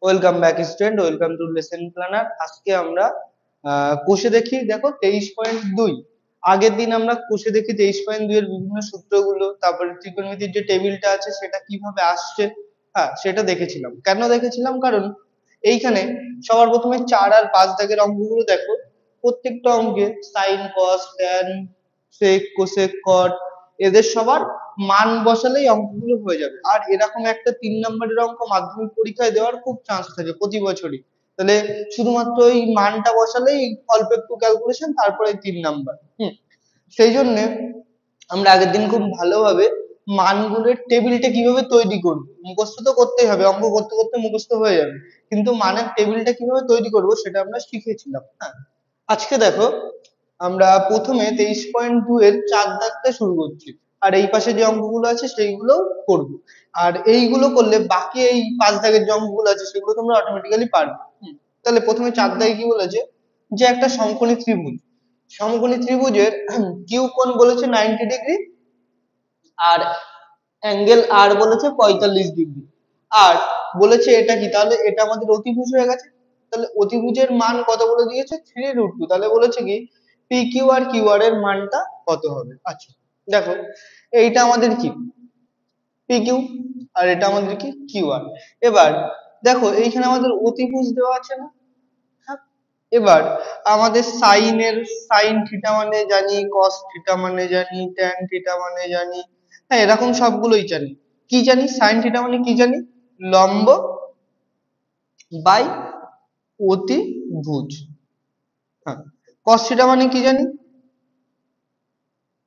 Welcome back student, welcome to lesson planner. আজকে আমরা কোষে দেখি, দেখো 23.2। আগের দিন আমরা কোষে দেখি 23.2 এর বিভিন্ন সূত্রগুলো, তারপরে ত্রিকোণমিতির যে টেবিলটা আছে সেটা কিভাবে আসছে, হ্যাঁ সেটা দেখেছিলাম। কেন দেখেছিলাম? কারণ এইখানে সবার প্রথমে 4 আর 5 দাগের অঙ্কগুলো দেখো। প্রত্যেকটা অঙ্কে সাইন, কস, ট্যান, সেক, কোসেক, কট এদের সবার মান বসালেই অঙ্কগুলো হয়ে যাবে। আর এরকম একটা 3 নম্বরের অঙ্ক মাধ্যমিক পরীক্ষায় দেওয়ার খুব চান্স থাকে প্রতি বছরই। তাহলে শুধুমাত্র এই মানটা বসালেই অল্প একটু ক্যালকুলেশন, তারপরে 3 নাম্বার। সেই জন্য আমরা আগের দিন খুব ভালোভাবে মানগুলোর টেবিলটা কিভাবে তৈরি করব, মুখস্থ তো করতেই হবে, অঙ্ক করতে করতে মুখস্থ হয়ে যাবে, কিন্তু মানের টেবিলটা কিভাবে তৈরি করব সেটা আমরা শিখেছিলাম। হ্যাঁ, আজকে দেখো আমরা প্রথমে 23.2 এর 4 দাগটা শুরু করছি, আর এই পাশে যে অঙ্কগুলো আছে সেইগুলো করব। আর এইগুলো করলে বাকি এই 5 দাগের যে অঙ্কগুলো আছে সেগুলো তোমরা অটোমেটিক্যালি পারবে। তাহলে প্রথমে 4 দাগে কি বলেছে, যে একটা সমকোণী ত্রিভুজ, সমকোণী ত্রিভুজের কিউ কোণ বলেছে 90 ডিগ্রি, আর অ্যাঙ্গেল আর বলেছে 45 ডিগ্রি। আর বলেছে এটা কি, তাহলে এটা আমাদের অতিভুজ হয়ে গেছে। তাহলে অতিভুজের মান কত বলে দিয়েছে, 3√2। তাহলে বলেছে কি P Q R Q R এর মানটা কত হবে। আচ্ছা দেখো, এইটা আমাদের কি পি কিউ, আর এটা আমাদের কি কিউ আর। এবার দেখো এইখানে আমাদের অতিভুজ দেওয়া আছে না। হ্যাঁ, এবার আমাদের সাইনের, সাইন থিটা মানে জানি, কস থিটা মানে জানি, ট্যান থিটা মানে জানি, হ্যাঁ এরকম সবগুলোই জানি। কি জানি, সাইন থিটা মানে কি জানি, লম্ব বাই অতিভুজ। হ্যাঁ, কস থিটা মানে কি জানি,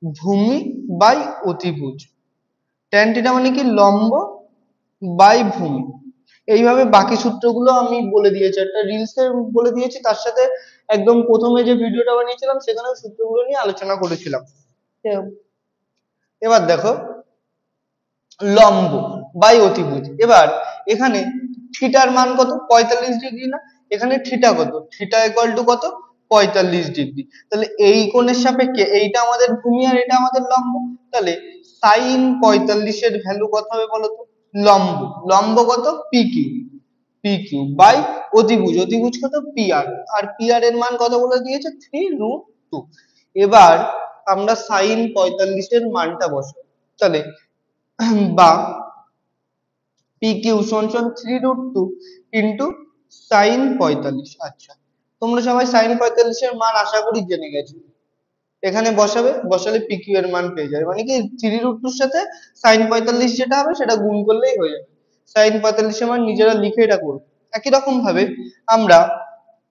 ভূমি বাই অতিভুজ। ট্যান থিটা মানে কি, লম্ব বাই ভূমি। এইভাবে বাকি সূত্রগুলো আমি বলে দিয়েছি, একটা রিলসে বলে দিয়েছি, তার সাথে একদম প্রথমে যে ভিডিওটা বানিয়েছিলাম সেখানে সূত্রগুলো নিয়ে আলোচনা করেছিলাম। এবার দেখো লম্ব বাই অতিভুজ। এবার এখানে থিটার মান কত, 45 ডিগ্রি না। এখানে থিটা কত, থিটা ইকুয়াল টু কত, 45 ডিগ্রি। তাহলে এই কোণের সাপেক্ষে এইটা আমাদের ভূমি আর এটা আমাদের লম্ব। তাহলে সাইন 45 এর ভ্যালু কত হবে বলো তো, লম্ব, লম্ব কত P Q, P Q by অতিভুজ, অতিভুজ কত পি আর, আর পি আর এর মান কত বলে দিয়েছে 3√2। এবার আমরা সাইন 45 এর মানটা বসাবো। তাহলে বা পি কিউ সমান 3√2 ইন্টু সাইন 45। আচ্ছা, তোমরা সবাই সাইন 45 এর মান আশা করি জেনে গেছো। এখানে বসাবে, বসালে পি কিউ এর মান পেয়ে যাবে, মানে কি 3√2 এর সাথে সাইন 45 যেটা হবে সেটা গুণ করলেই হয়ে যাবে। সাইন 45 এর মান নিজেরা লিখে এটা করো। একই রকম ভাবে আমরা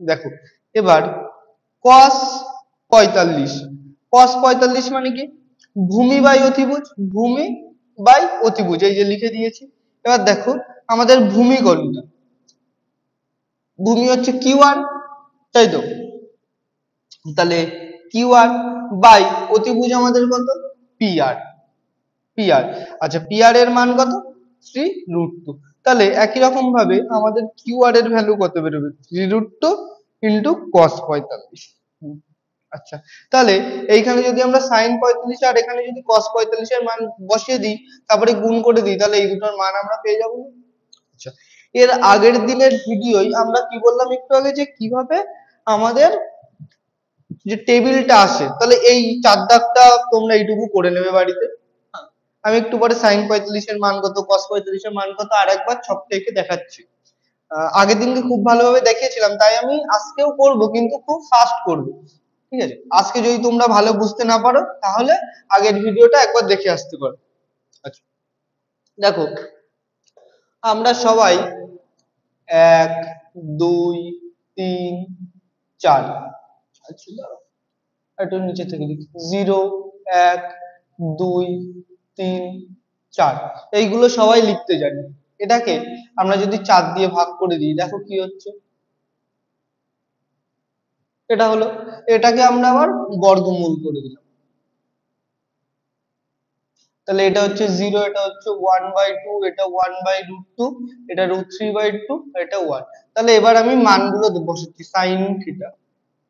দেখো এবার cos 45, cos 45 মানে কি, ভূমি বাই অতিভুজ, ভূমি বাই অতিভুজ, এই যে লিখে দিয়েছি। এবার দেখো আমাদের ভূমি কোনটা, ভূমি হচ্ছে কিউ আর, তাই তো। তাহলে কিউ আর বাই অতিভুজ আমাদের কত পি আর, পি আর। আচ্ছা পি আর এর মান কত 3√2। তাহলে একই রকম ভাবে আমাদের কিউ আর এর ভ্যালু কত বেরোবে, 3√2 ইন্টু কস 45। আচ্ছা, তাহলে এইখানে যদি আমরা সাইন 45 আর এখানে যদি কস 45 এর মান বসিয়ে দিই, তারপরে গুণ করে দিই, তাহলে এই দুটোর মান আমরা পেয়ে যাবো। আচ্ছা, এর আগের দিনের ভিডিওই আমরা কি বললাম একটু আগে, যে কিভাবে আমাদের যে টেবিলটা আসে। তাহলে এই 4 দাগটা তোমরা এইটুকু করে নেবে বাড়িতে। হ্যাঁ, আমি একটু পরে সাইন 45 এর মান কত, কস 45 এর মান কত আরেকবার ছক থেকে দেখাচ্ছি। আগের দিনকে খুব ভালোভাবে দেখিয়েছিলাম, তাই আমি আজকেও করব, কিন্তু খুব ফাস্ট করব। ঠিক আছে, আজকে যদি তোমরা ভালো বুঝতে না পারো তাহলে আগের ভিডিওটা একবার দেখে আসতে পারো। আচ্ছা দেখো, আমরা সবাই 1 2 3 4, আচ্ছা দাঁড়াও, একটু নিচে থেকে লিখি, 0 1 2 3 4, এইগুলো সবাই লিখতে জানি। এটাকে আমরা যদি 4 দিয়ে ভাগ করে দিই, দেখো কি হচ্ছে, এটা হলো, এটাকে আমরা আবার বর্গমূল করে দিলাম। তাহলে এটা হচ্ছে 0, এটা হচ্ছে 1/2, এটা 1/√2, এটা √3/2, এটা 1। তাহলে এবার আমি মানগুলো বসাচ্ছি, sine theta,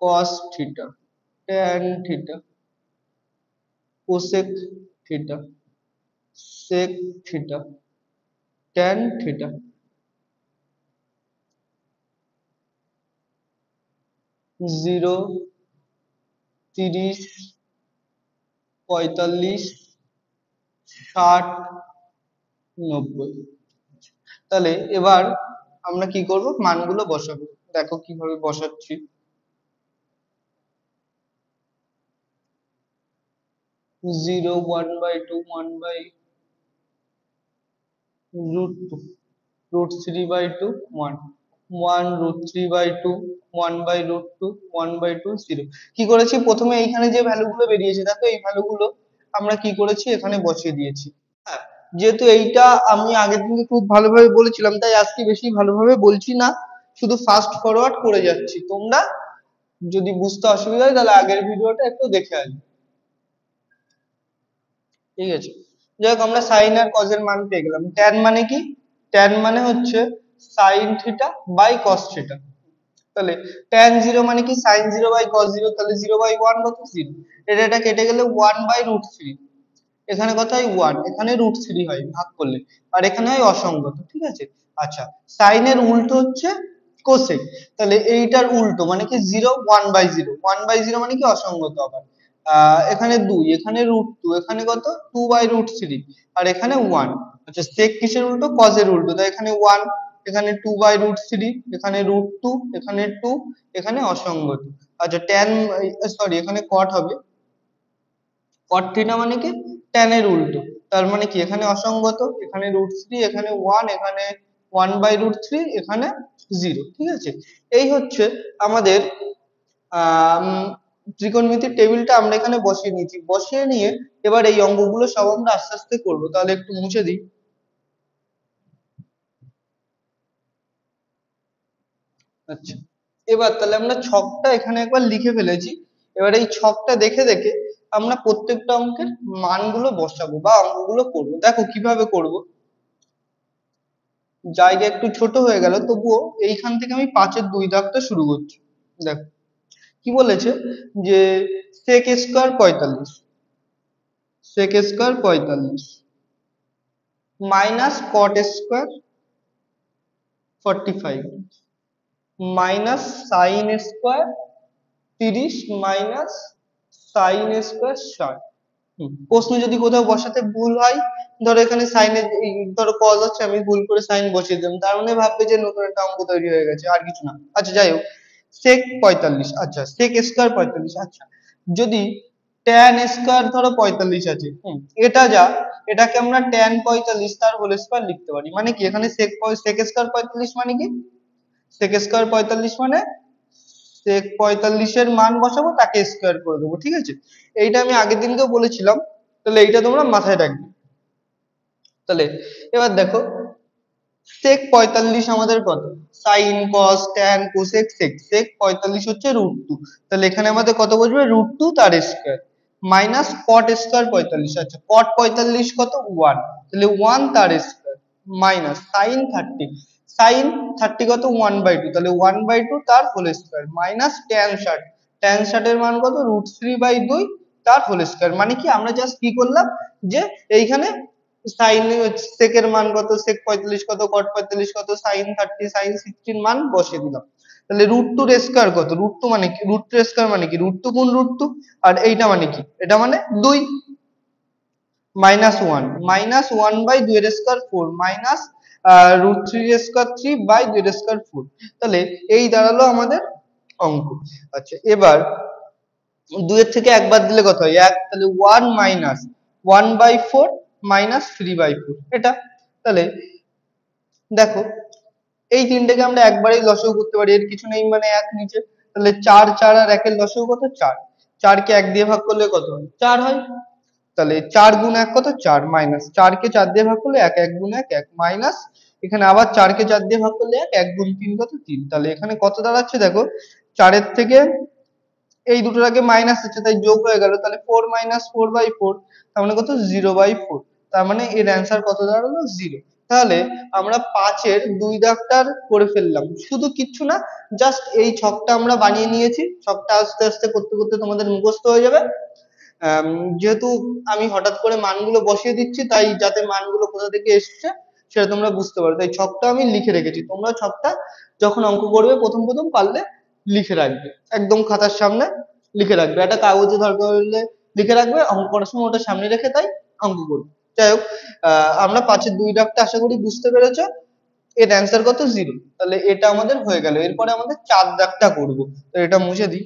cos theta, tan theta, cosec theta, sec theta, tan theta. 0, 30, 45, 60, 90। তাহলে এবার আমরা কি করব, মানগুলো বসাবো। দেখো কিভাবে বসাচ্ছি। 0, 1/2, 1/√2, √3/2, 1, 1√3/2, 1/√2, 1/2, 0। কি করেছি, প্রথমে এইখানে যে ভ্যালুগুলো বেরিয়েছে দেখো, এই ভ্যালুগুলো আমরা কি করেছি, এখানে বসিয়ে দিয়েছি। হ্যাঁ, যেহেতু এইটা আমি আগের দিনকে খুব ভালোভাবে বলেছিলাম, তাই আজকে বেশি ভালোভাবে বলছি না, শুধু ফাস্ট ফরওয়ার্ড করে যাচ্ছি। তোমরা যদি বুঝতে অসুবিধা হয় তাহলে আগের ভিডিওটা একটু দেখে আসবে, ঠিক আছে? যাই হোক, আমরা সাইন আর কজের মান পেয়ে গেলাম। ট্যান মানে কি? ট্যান মানে হচ্ছে sine theta by cos theta. তাহলে ট্যান জিরো মানে কি, sine zero by cos zero, তাহলে 0/1 কত, 0। এটা কেটে গেলে 1/√3, এখানে কত হয় 1, এখানে √3 হয় ভাগ করলে, আর এখানে হয় অসঙ্গত, ঠিক আছে? আচ্ছা, সাইনের উল্টো হচ্ছে কোসেক, তাহলে এইটার উল্টো মানে কি 0, 1/0, 1/0 মানে কি অসঙ্গত আবার। এখানে 2, এখানে √2, এখানে কত 2/√3, আর এখানে 1। আচ্ছা, সেক কিসের উল্টো, কজের উল্টো, তাই এখানে 1, এখানে 2/√3, এখানে √2, এখানে 2, এখানে অসঙ্গত। আচ্ছা, ট্যান, সরি, এখানে কট হবে। কট থিটা মানে কি ট্যান এর উল্টো, তার মানে কি এখানে অসঙ্গত, এখানে √3, এখানে 1, এখানে 1/√3, এখানে 0, ঠিক আছে? এই হচ্ছে আমাদের আম, ত্রিকোণমিতির টেবিলটা আমরা এখানে বসিয়ে নিয়েছি। বসিয়ে নিয়ে এবার এই অঙ্কগুলো সব আমরা আস্তে আস্তে করবো। তাহলে একটু মুছে দিই। আচ্ছা, এবার তাহলে আমরা ছকটা এখানে একবার লিখে ফেলেছি। এবার এই ছকটা দেখে দেখে আমরা প্রত্যেকটা অঙ্কের মানগুলো বসাবো বা অঙ্কগুলো করবো। দেখো কিভাবে করব। জায়গা একটু ছোট হয়ে গেল, তবুও এইখান থেকে আমি 5-এর 2 দাগটা শুরু করছি। দেখো কি বলেছে, যে sec square 45, sec square 45 minus cot square 45 minus sin square 30 minus sin square 60। প্রশ্ন যদি কোথাও বসাতে ভুল হয়, ধরো এখানে সাইনের, ধরো cos হচ্ছে, আমি ভুল করে সাইন বসিয়ে দিলাম, তার মানে ভাববে যে নতুন একটা অঙ্ক তৈরি হয়ে গেছে, আর কিছু না। আচ্ছা যাই হোক, sec 45, আচ্ছা sec স্কয়ার 45, আচ্ছা যদি tan স্কয়ার ধরো 45 আছে, এটা যা, এটাকে আমরা tan 45 তার হোল স্কয়ার লিখতে পারি। মানে কি, এখানে sec স্কয়ার 45 মানে কি, sec স্কয়ার 45 মানে sec 45 এর মান বসাবো, তাকে স্কয়ার করে দেবো, ঠিক আছে? এইটা আমি আগের দিনকেও বলেছিলাম, তাহলে এইটা তোমরা মাথায় রাখবে। তাহলে এবার দেখো, sec 45 আমাদের কত, sin cos tan cosec sec, sec 45 হচ্ছে √2, তাহলে এখানে আমাদের কত বসবে, √2 তার স্কয়ার মাইনাস cot স্কয়ার 45, আচ্ছা cot 45 কত 1, তাহলে 1 তার স্কয়ার মাইনাস sin 30, sin 30 কত 1/2, তাহলে 1/2 তার whole square minus tan 60, tan 60 এর মান কত √3/2 তার হোল স্কয়ার। মানে কি আমরা জাস্ট কি করলাম, যে এইখানে সাইন সেকের মান কত, sec 45 কত, cot 45 কত, sin 30, sin 60 এর মান বসিয়ে দিলাম। তাহলে √2 এর স্কয়ার কত, √2 মানে কি, √2 এর স্কয়ার মানে কি √2 গুণ √2, আর এইটা মানে কি, এটা মানে 2 মাইনাস 1, মাইনাস 1/2 এর স্কয়ার 4 মাইনাস √3 এর স্কয়ার 3/2 এর স্কয়ার 4। তাহলে এই দাঁড়ালো আমাদের অঙ্ক। আচ্ছা, এবার 2 এর থেকে একবার দিলে কত হয় 1, তাহলে 1 মাইনাস 1/4 মাইনাস 3/4, এটা। তাহলে দেখো, এই তিনটেকে আমরা একবারেই লসাগু করতে পারি, এর কিছু নেই মানে 1 নিচে। তাহলে 4, 4 আর 1 এর লসাগু কত 4, 4 কে 1 দিয়ে ভাগ করলে কত হয় 4 হয়। তাহলে 4 গুণ 1 কত 4, মাইনাস 4 কে 4 দিয়ে ভাগ করলে 1, 1 গুণ 1 1, মাইনাস এখানে আবার 4 কে 4 দিয়ে ভাগ করলে 1, 1 গুণ 3 কত 3। তাহলে এখানে কত দাঁড়াচ্ছে দেখো, 4 এর থেকে এই দুটোর আগে মাইনাস আছে তাই যোগ হয়ে গেল, তাহলে 4 মাইনাস 4/4, তার মানে কত 0/4, তার মানে এর অ্যান্সার কত দাঁড়ালো 0। তাহলে আমরা 5-এর 2 দাগটার করে ফেললাম, শুধু কিচ্ছু না, জাস্ট এই ছকটা আমরা বানিয়ে নিয়েছি। ছকটা আস্তে আস্তে করতে করতে তোমাদের মুখস্থ হয়ে যাবে। যেহেতু আমি হঠাৎ করে মানগুলো বসিয়ে দিচ্ছি, তাই যাতে মানগুলো কোথা থেকে এসছে সেটা তোমরা বুঝতে পারো, তাই ছকটা আমি লিখে রেখেছি। তোমরা ছকটা যখন অঙ্ক করবে প্রথম প্রথম পারলে লিখে রাখবে, একদম খাতার সামনে লিখে রাখবে, একটা কাগজে দরকার হলে লিখে রাখবে, অঙ্ক করার সময় ওটা সামনে রেখে তাই অঙ্ক করবে। যাই হোক, আমরা 5-এর 2 দাগটা আশা করি বুঝতে পেরেছো। এর অ্যান্সার কত? 0। তাহলে এটা আমাদের হয়ে গেল। এরপরে আমাদের 4 দাগটা করব। তো এটা মুছে দিই।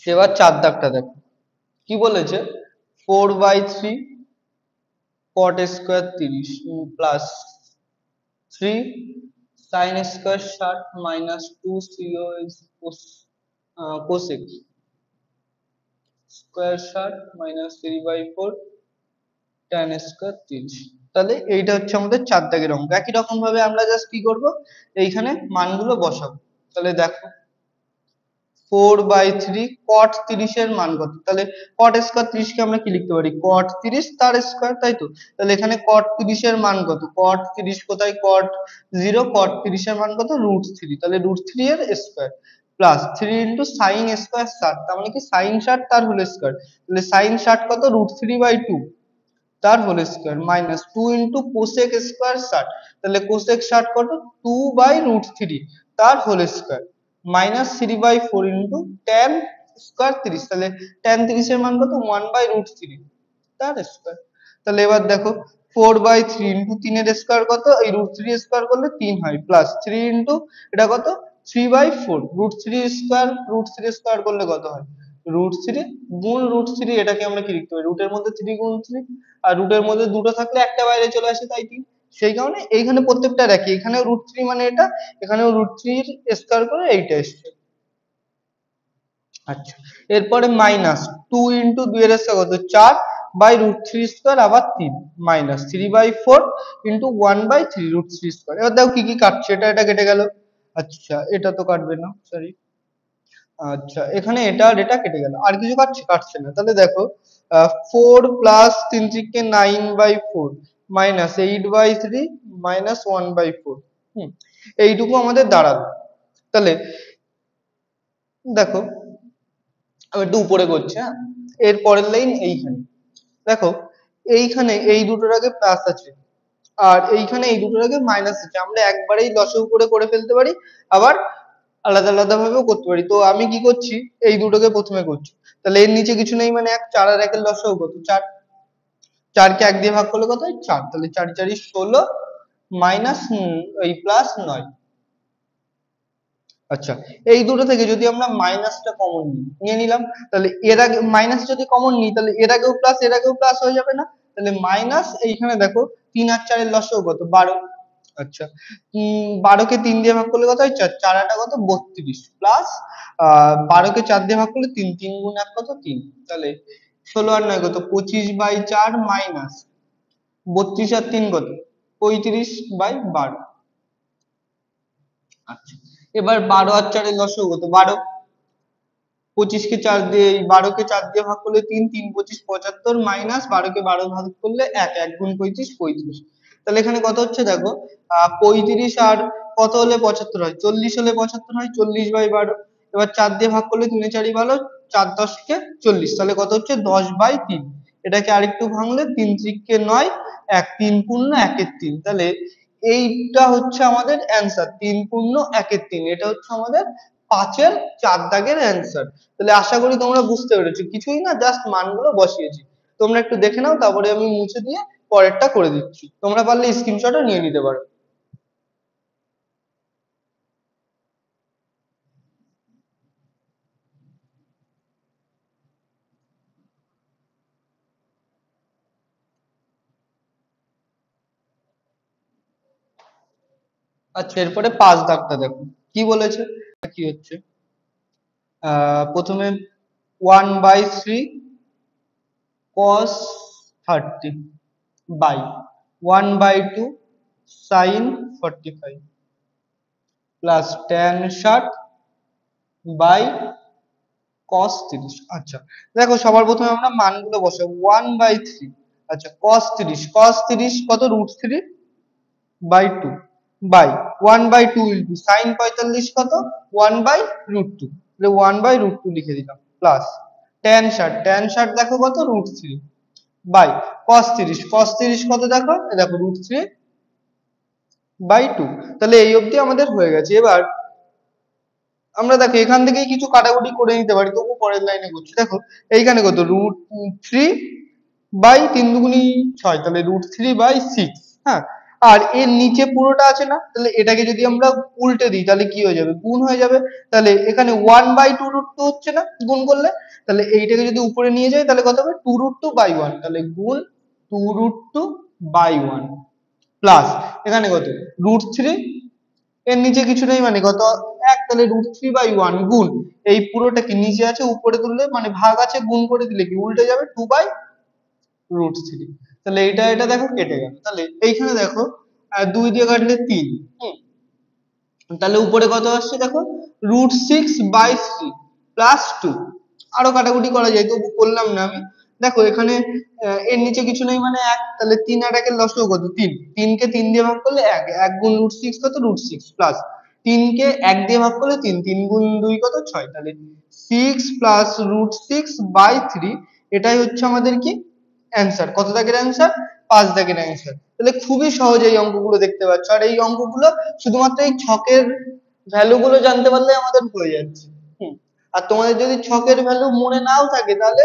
এবার 4 দাগটা দেখো কি বলেছে। 4/3 cot square 30 plus 3 sin square 60 minus 2 cosec square 60 minus 3/4 tan square 30। তাহলে এইটা হচ্ছে আমাদের 4 দাগের অঙ্ক। একই রকম ভাবে আমরা জাস্ট কি করব, এইখানে মানগুলো বসাবো। তাহলে দেখো 4/3 cot 30 এর মান কত? তাহলে cot স্কয়ার 30 কে আমরা কি লিখতে পারি? cot 30 তার স্কয়ার, তাই তো? তাহলে এখানে cot 30 এর মান কত? cot 30 কোথায়? cot 0, cot 30 এর মান কত? √3। তাহলে √3 এর স্কয়ার প্লাস 3 sin স্কয়ার 60, তার মানে কি sin 60 তার হোল স্কয়ার। তাহলে sin 60 কত? √3/2 তার whole square minus 2 cosec square 60, তাহলে cosec 60 কত? 2/√3 তার whole square minus 3/4 tan square 30, তাহলে tan 30 এর মান কত? 1/√3 তার স্কয়ার। তাহলে এবার দেখো 4/3 3 এর স্কয়ার কত? এই √3 স্কয়ার করলে 3 হয়, প্লাস 3 এটা কত? 3/4 √3 স্কয়ার √3 স্কয়ার করলে কত হয়? √3 গুণ √3, এটাকে আমরা কি লিখতে পারি? রুটের মধ্যে 3 গুণ 3, আর রুটের মধ্যে দুটো থাকলে একটা বাইরে চলে আসে, তাই 3। সেই কারণে এইখানে প্রত্যেকটা রাখি, এখানেও √3 মানে এটা, এখানেও √3 স্কয়ার করে এইটা এসছে। আচ্ছা, এরপরে মাইনাস 2 2 এর স্কয়ার কত? 4 বাই √3 স্কয়ার আবার 3 মাইনাস 3/4 1/3 √3 স্কয়ার। এবার দেখো কি কি কাটছে, এটা কেটে গেল। আচ্ছা, এটা তো কাটবে না, সরি। আচ্ছা, এখানে এটা আর এটা কেটে গেল, আর কিছু কাটছে? কাটছে না। তাহলে দেখো 4 প্লাস 3 3 9/4 মাইনাস 8/3 মাইনাস 1/4। এইটুকু আমাদের দাঁড়ালো। তাহলে দেখো আমি একটু উপরে করছি, হ্যাঁ। এর পরের লাইন এইখানে দেখো, এইখানে এই দুটোর আগে প্লাস আছে, আর এইখানে এই দুটোর আগে মাইনাস আছে। আমরা একবারেই লসাগু করে ফেলতে পারি, আবার আলাদা আলাদা ভাবেও করতে পারি। তো আমি কি করছি, এই দুটোকে প্রথমে করছি। তাহলে এর নিচে কিছু নেই মানে 1, 4 আর 1 এর লসাগু কত? 4। 4 কে 1 দিয়ে ভাগ করলে কত হয়? 4। তাহলে 4 4 16 মাইনাস এই প্লাস 9। আচ্ছা, এই দুটো থেকে যদি আমরা মাইনাসটা কমন নিয়ে নিলাম, তাহলে এর আগে মাইনাস যদি কমন নিই, তাহলে এর আগেও প্লাস এর আগেও প্লাস হয়ে যাবে না? তাহলে মাইনাস এইখানে দেখো 3 আর 4 এর লসাগু কত? 12। আচ্ছা, 12 কে 3 দিয়ে ভাগ করলে কত হয়? 4। 4 আটা কত? 32 প্লাস 12 কে 4 দিয়ে ভাগ করলে 3, 3 গুণ 1 কত? 3। তাহলে 16 আর 9 কত? 25/4 মাইনাস 32 আর 3 কত? 35/12। আচ্ছা, এবার 12 আর 4 এর লসাগু কত? 12। 25 কে 4 দিয়ে 12 কে 4 দিয়ে ভাগ করলে 3, 3 25 75 মাইনাস 12 কে 12 ভাগ করলে 1, 1 গুণ 35 35। তাহলে এখানে কত হচ্ছে দেখো, 35 আর কত হলে 75 হয়? 40 হলে 75 হয়, 40/12। এবার 4 দিয়ে ভাগ করলে 3 এ 4 ভালো, 4 10 কে 40, তাহলে কত হচ্ছে? 10/3। এটাকে আরেকটু ভাঙলে 3 3 কে 9, 1 3 পূর্ণ 1 এর 3। তাহলে এইটা হচ্ছে আমাদের অ্যান্সার, 3 পূর্ণ 1 এর 3। এটা হচ্ছে আমাদের 5-এর 4 দাগের অ্যান্সার। তাহলে আশা করি তোমরা বুঝতে পেরেছো, কিছুই না, জাস্ট মানগুলো বসিয়েছি। তোমরা একটু দেখে নাও, তারপরে আমি মুছে দিয়ে পরেরটা করে দিচ্ছি। তোমরা পারলে স্ক্রিনশটও নিয়ে নিতে পারো। আচ্ছা, এরপরে 5 দাগটা দেখো কি বলেছে। কি হচ্ছে, প্রথমে 1/3 cos 30 by 1/2 sin 45 plus tan 60 by cos 30। আচ্ছা, দেখো সবার প্রথমে আমরা মানগুলো বসাবো। 1/3, আচ্ছা cos 30 কত? √3/2 বাই 1/2 ইন্টু sin 45 কত? 1/√2, তাহলে 1/√2 লিখে দিলাম, প্লাস tan 60 দেখো কত √3 বাই cos 30 কত দেখো দেখো √3/2। তাহলে এই অবধি আমাদের হয়ে গেছে। এবার আমরা দেখো এখান থেকেই কিছু কাটাকুটি করে নিতে পারি, তবু পরের লাইনে করছি। দেখো এইখানে কত √3/3×6, তাহলে √3/6। হ্যাঁ, আর এর নিচে পুরোটা আছে না, তাহলে এটাকে যদি আমরা উল্টে দিই তাহলে কি হয়ে যাবে, গুণ হয়ে যাবে। তাহলে এখানে 1/2√2 হচ্ছে না গুণ করলে, তাহলে এইটাকে যদি উপরে নিয়ে যাই তাহলে কত হবে 2√2/1, তাহলে গুণ 2√2/1 প্লাস এখানে কত √3, এর নিচে কিছু নেই মানে কত 1, তাহলে √3/1 গুণ এই পুরোটা কি নিচে আছে উপরে তুললে মানে ভাগ আছে গুণ করে দিলে কি উল্টে যাবে 2/√3। তাহলে এটা দেখো কেটে গেল। তাহলে এইখানে দেখো 2 দিয়ে কাটলে 3, তাহলে উপরে কত আসছে দেখো √6/3 প্লাস 2। আরো কাটাকুটি করা যায়, তবু করলাম না আমি। দেখো এখানে এর নিচে কিছু নেই মানে 1, তাহলে 3 আর 1 এর লসাগু কত 3, 3 কে 3 দিয়ে ভাগ করলে 1, 1 গুণ √6 কত √6 প্লাস 3 কে 1 দিয়ে ভাগ করলে 3, 3 গুণ 2 কত 6, তাহলে 6 প্লাস √6/3, এটাই হচ্ছে আমাদের কি অ্যান্সার। কত দাগের অ্যান্সার? 5 দাগের অ্যান্সার। তাহলে খুবই সহজ এই অঙ্কগুলো দেখতে পাচ্ছ, আর এই অঙ্কগুলো শুধুমাত্র এই ছকের ভ্যালু গুলো জানতে পারলে আমাদের হয়ে যাচ্ছে। আর তোমাদের যদি ছকের ভ্যালু মনে নাও থাকে তাহলে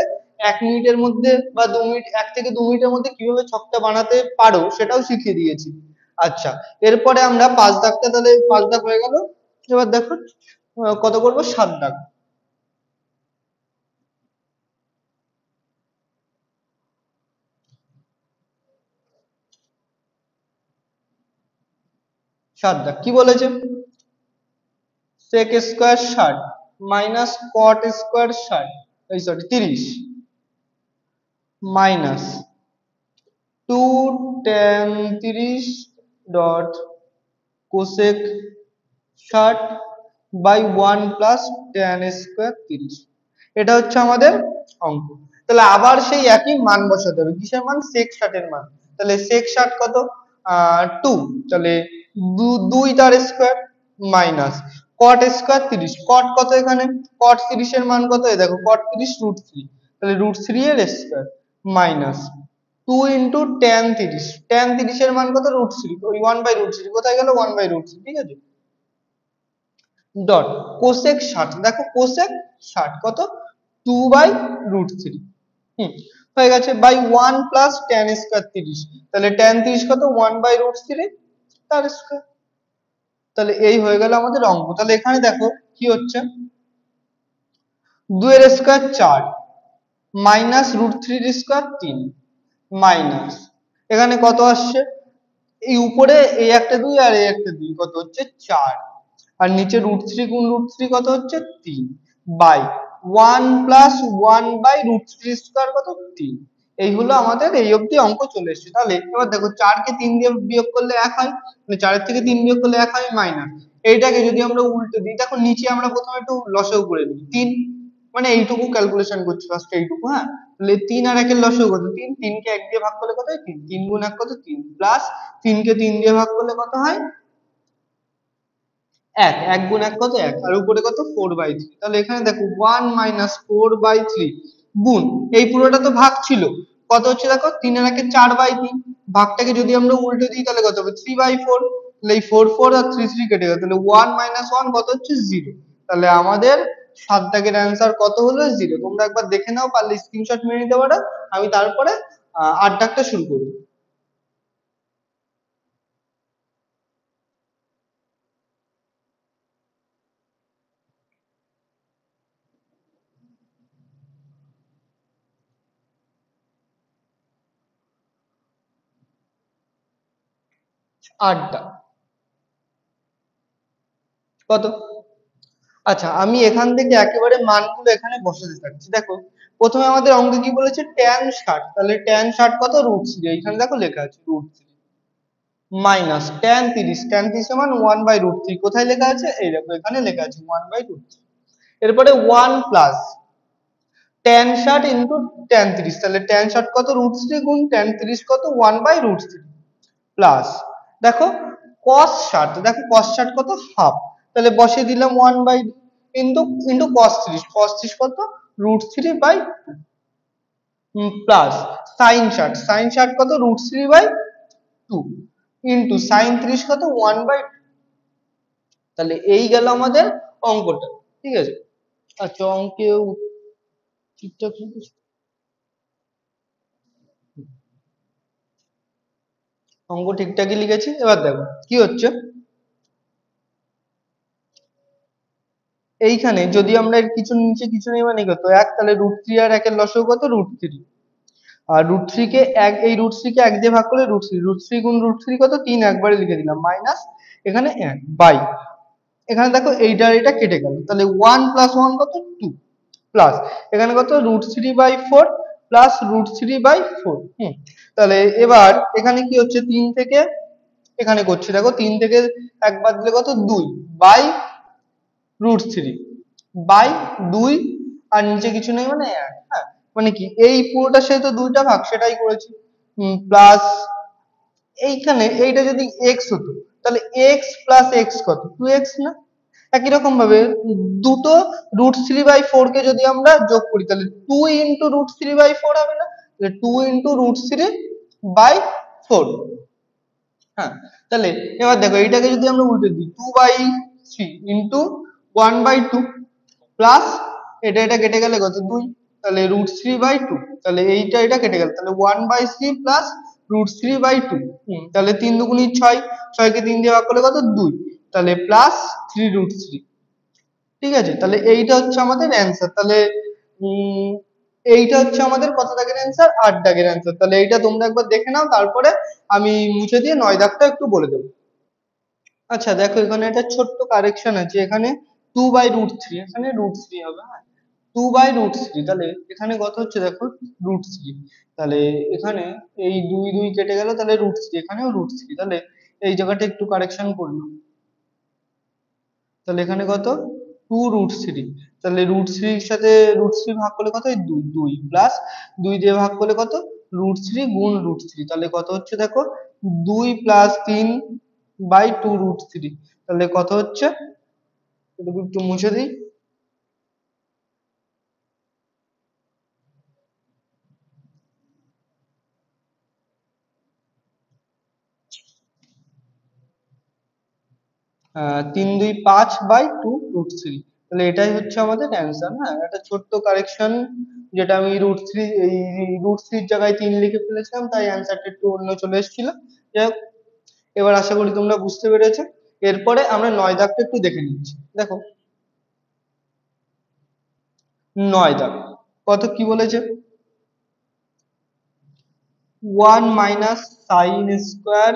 1 মিনিটের মধ্যে বা 2 মিনিট, 1 থেকে 2 মিনিটের মধ্যে কিভাবে ছকটা বানাতে পারো সেটাও শিখিয়ে দিয়েছি। আচ্ছা, এরপরে আমরা 5 দাগটা, তাহলে 5 দাগ হয়ে গেল। এবার দেখো কত করবো 7 দাগ। 7 দাগ কি বলেছে, sec square 60 minus cot square 60, এই sorry 30 minus 2 tan 30 dot cosec 60 by 1 plus tan square 30। এটা হচ্ছে আমাদের অঙ্ক। তাহলে আবার সেই একই মান বসাতে হবে, কিসের মান, sec 60 এর মান। তাহলে sec 60 কত 2, তাহলে 2 তার square minus cot square 30, cot কত এখানে cot 30 এর মান কত, এই দেখো cot 30 √3, তাহলে √3 এর square minus 2 into tan 30, tan 30 এর মান কত √3, ওই 1/√3 কোথায় গেল 1/√3, ঠিক আছে। ডট কোসেক 60, দেখো কোসেক 60 কত 2/√3, হয়ে গেছে বাই 1 প্লাস tan স্কয়ার 30, তাহলে tan 30 কত 1/√3 তার স্কয়ার। তাহলে এই হয়ে গেল আমাদের অঙ্ক। তাহলে এখানে দেখো কি হচ্ছে 2 এর স্কয়ার 4 মাইনাস √3 এর স্কয়ার 3 মাইনাস এখানে কত আসছে, এই উপরে এই একটা 2 আর এই একটা 2 কত হচ্ছে 4, আর নিচে √3 গুণ √3 কত হচ্ছে 3 বাই 1 প্লাস 1/√3 স্কয়ার কত 3। এই হলো আমাদের এই অবধি অঙ্ক চলে এসেছে। তাহলে এবার দেখো 4 কে 3 দিয়ে বিয়োগ করলে 1 হয়, মানে 4 এর থেকে 3 বিয়োগ করলে 1 হয় মাইনাস, এইটাকে যদি আমরা উল্টে দিই, দেখো নিচে আমরা প্রথমে একটু লসাগু করে নিই 3, মানে এইটুকু ক্যালকুলেশন করছি ফার্স্ট এইটুকু। হ্যাঁ, তাহলে 3 আর 1 এর লসাগু কত 3, 3 কে 1 দিয়ে ভাগ করলে কত হয় 3, 3 গুণ 1 কত 3 প্লাস 3 কে 3 দিয়ে ভাগ করলে কত হয় 1, 1 গুণ 1 কত 1, আর উপরে কত 4/3। তাহলে এখানে দেখো 1 মাইনাস 4/3 গুণ এই পুরোটা তো ভাগ ছিল, কত হচ্ছে দেখো 3 এর 1 4/3, ভাগটাকে যদি আমরা উল্টে দিই তাহলে কত হবে 3/4, তাহলে এই 4 4 আর 3 3 কেটে গেল, তাহলে 1 মাইনাস 1 কত হচ্ছে 0। তাহলে আমাদের 7 দাগের অ্যান্সার কত হলো 0। তোমরা একবার দেখে নাও, পারলে স্ক্রিনশট মেরে নিতে পারো, আমি তারপরে 8 দাগটা শুরু করব। 8 দাগ কত, আচ্ছা আমি এখান থেকে একেবারে মানগুলো এখানে বসাতে থাকছি। দেখো প্রথমে আমাদের অঙ্কে কি বলেছে tan 60, তাহলে tan 60 কত √3, এখানে দেখো লেখা আছে √3 মাইনাস tan 30, tan 30 সমান 1/√3, কোথায় লেখা আছে এই দেখো এখানে লেখা আছে 1/√3। এরপরে 1 প্লাস tan 60 ইন্টু tan 30, তাহলে tan 60 কত √3 গুণ tan 30 কত 1/√3 প্লাস দেখো cos 60, দেখো cos 60 কত হাফ, তাহলে বসিয়ে দিলাম 1/2 ইন্টু ইন্টু cos 30, cos 30 কত √3 বাই প্লাস সাইন 60 কত √3/2 ইন্টু সাইন 30 কত 1/2। তাহলে এই গেল আমাদের অঙ্কটা, ঠিক আছে। আচ্ছা অঙ্কে ঠিকঠাক লিখেছি? অঙ্ক ঠিকঠাকই লিখেছি। এবার দেখো কি হচ্ছে, এইখানে যদি আমরা এর কিছু নিচে কিছু নেই মানে কত এক, তাহলে √3 আর 1 এর লসাগু কত √3। আর √3 কে এক, এই √3 কে 1 দিয়ে ভাগ করলে √3 গুণ √3 কত 3, একবারে লিখে দিলাম মাইনাস এখানে 1 বাই, এখানে দেখো এইটা এটা কেটে গেল, তাহলে 1 + 1 কত 2 প্লাস এখানে কত √3/4 প্লাস √3/4। তাহলে এবার এখানে কি হচ্ছে 3 থেকে এখানে করছি, দেখো 3 থেকে 1 বাদ দিলে কত 2 বাই √3 বাই 2, আর নিচে কিছু নেই মানে 1। হ্যাঁ, মানে কি এই পুরোটার সাথে তো 2টা ভাগ সেটাই করেছি, প্লাস এইখানে এইটা যদি x হতো তাহলে x প্লাস x কত 2x না। একই রকম ভাবে দুটো √3/4 কে যদি আমরা যোগ করি তাহলে 2 ইন্টু √3/4 হবে না, তাহলে 2 ইন্টু √3/4। হ্যাঁ, তাহলে এবার দেখো এইটাকে যদি আমরা উল্টে দিই 2/3 ইন্টু 1/2 প্লাস এটা এটা কেটে গেলে কত 2, তাহলে √3/2, তাহলে এইটা এটা কেটে গেল, তাহলে 1/3 প্লাস √3/2। তাহলে 3 দুগুণী 6, 6 কে 3 দিয়ে ভাগ করলে কত 2, তাহলে প্লাস 3√3। ঠিক আছে, তাহলে এইটা হচ্ছে আমাদের অ্যান্সার। তাহলে উম এইটা হচ্ছে আমাদের কত দাগের অ্যান্সার 8 দাগের অ্যান্সার। তাহলে এইটা তোমরা একবার দেখে নাও, তারপরে আমি মুছে দিয়ে 9 দাগটা একটু বলে দেবো। আচ্ছা দেখো এখানে একটা ছোট্ট কারেকশন আছে, এখানে 2/√3 এখানে √3 হবে। হ্যাঁ, 2/√3, তাহলে এখানে কত হচ্ছে দেখো √3, তাহলে এখানে এই 2 2 কেটে গেল, তাহলে √3 এখানেও √3, তাহলে এই জায়গাটা একটু কারেকশন করলাম। তাহলে এখানে কত 2√3, তাহলে √3 এর সাথে √3 ভাগ করলে কত 2 2 প্লাস 2 দিয়ে ভাগ করলে কত √3 গুণ √3, তাহলে কত হচ্ছে দেখো 2 প্লাস 3/2√3, তাহলে কত হচ্ছে এটা একটু মুছে দিই। 3 2 5/2√3, তাহলে এটাই হচ্ছে আমাদের অ্যান্সার। হ্যাঁ, একটা ছোট্ট কারেকশন, যেটা আমি √3 এই √3 এর জায়গায় 3 লিখে ফেলেছিলাম, তাই অ্যান্সারটা একটু অন্য চলে এসেছিল। যাই হোক, এবার আশা করি তোমরা বুঝতে পেরেছো। এরপরে আমরা 9 দাগটা একটু দেখে নিচ্ছি। দেখো 9 দাগ কত কি বলেছে, 1 মাইনাস সাইন স্কোয়ার।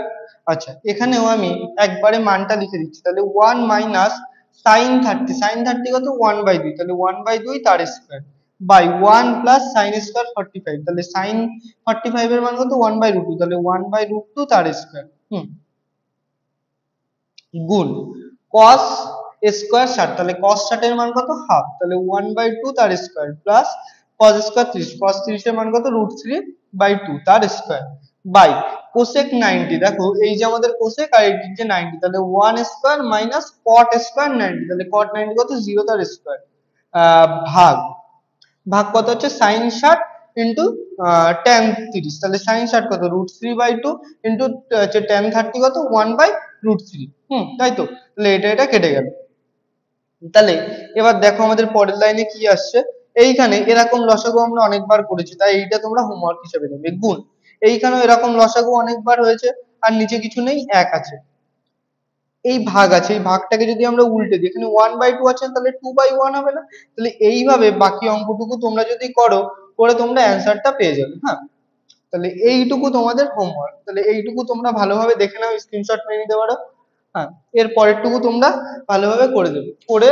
আচ্ছা এখানেও আমি একবারে মানটা লিখে দিচ্ছি, তাহলে 1 মাইনাস সাইন 30 কত 1/2, তাহলে 1/2 তার square by 1 plus sine square 45, তাহলে সাইন 45 এর মান কত 1/√2, তাহলে 1/√2 তার স্কোয়ার গুণ cos স্কোয়ার 60, তাহলে cos 60 এর মান কত হাফ, তাহলে 1/2 তার square plus cos square 30, cos 30 এর মান কত √3/2 তার স্কোয়ার বাই কোসেক 90, দেখো এই যে আমাদের কোসেক আর এই যে 90, তাহলে 1 স্কোয়ার মাইনাস cot স্কোয়ার 90, তাহলে cot 90 কত 0 তার স্কোয়ার ভাগ ভাগ কত হচ্ছে সাইন 60 ইন্টু ট্যান 30, তাহলে সাইন 60 কত √3/2 ইন্টু হচ্ছে ট্যান 30 কত 1/√3। তাই তো, তাহলে এটা এটা কেটে গেল। তাহলে এবার দেখো আমাদের পরের লাইনে কি আসছে, এইখানে এরকম লসাগু আমরা অনেকবার করেছি, তাই এইটা তোমরা হোমওয়ার্ক হিসেবে নেবে। গুণ এইখানেও এরকম লসাগু অনেকবার হয়েছে, আর নিচে কিছু নেই এক আছে, এই ভাগ আছে, এই ভাগটাকে যদি আমরা উল্টে দিই, এখানে 1/2 আছে তাহলে 2/1 হবে না। তাহলে এইভাবে বাকি অঙ্কটুকু তোমরা যদি করো, করে তোমরা অ্যান্সারটা পেয়ে যাবে। হ্যাঁ, তাহলে এইটুকু তোমাদের হোমওয়ার্ক, তাহলে এইটুকু তোমরা ভালোভাবে দেখে নাও, স্ক্রিনশট নিয়ে নিতে পারো। হ্যাঁ, এর পরেরটুকু তোমরা ভালোভাবে করে দেবে, করে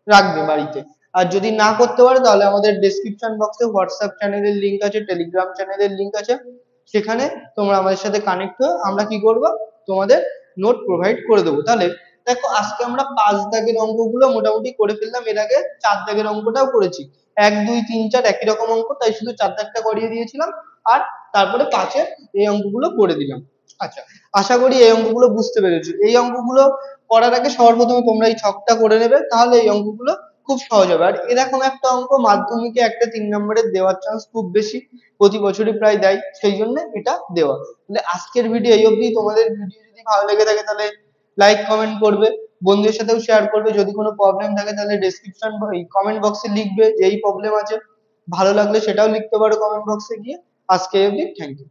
রাখবে বাড়িতে। আর যদি না করতে পারো তাহলে আমাদের ডেসক্রিপশন বক্সে হোয়াটসঅ্যাপ চ্যানেলের লিংক আছে, টেলিগ্রাম চ্যানেলের লিংক আছে, সেখানে তোমরা আমাদের সাথে কানেক্ট হয়ে আমরা কি করব, তোমাদের নোট প্রোভাইড করে দেবো। তাহলে দেখো আজকে আমরা 5 দাগের অঙ্কগুলো মোটামুটি করে ফেললাম, এর আগে 4 দাগের অঙ্কটাও করেছি। 1 2 3 4 একই রকম অঙ্ক, তাই শুধু 4 দাগটা করিয়ে দিয়েছিলাম, আর তারপরে 5-এর এই অঙ্কগুলো করে দিলাম। আচ্ছা, আশা করি এই অঙ্কগুলো বুঝতে পেরেছো। এই অঙ্কগুলো করার আগে সবার প্রথমে তোমরা এই ছকটা করে নেবে, তাহলে এই অঙ্কগুলো খুব সহজ হবে। আর এরকম একটা অঙ্ক মাধ্যমিকে একটা 3 নম্বরের দেওয়ার চান্স খুব বেশি, প্রতি বছরই প্রায় দেয়, সেই জন্য এটা দেওয়া। তাহলে আজকের ভিডিও এই অবধি। তোমাদের ভিডিও যদি ভালো লেগে থাকে তাহলে লাইক কমেন্ট করবে, বন্ধুদের সাথেও শেয়ার করবে। যদি কোনো প্রবলেম থাকে তাহলে ডেসক্রিপশন বা কমেন্ট বক্সে লিখবে যে এই প্রবলেম আছে, ভালো লাগলে সেটাও লিখতে পারো কমেন্ট বক্সে গিয়ে। আজকে এই অবধি, থ্যাংক ইউ।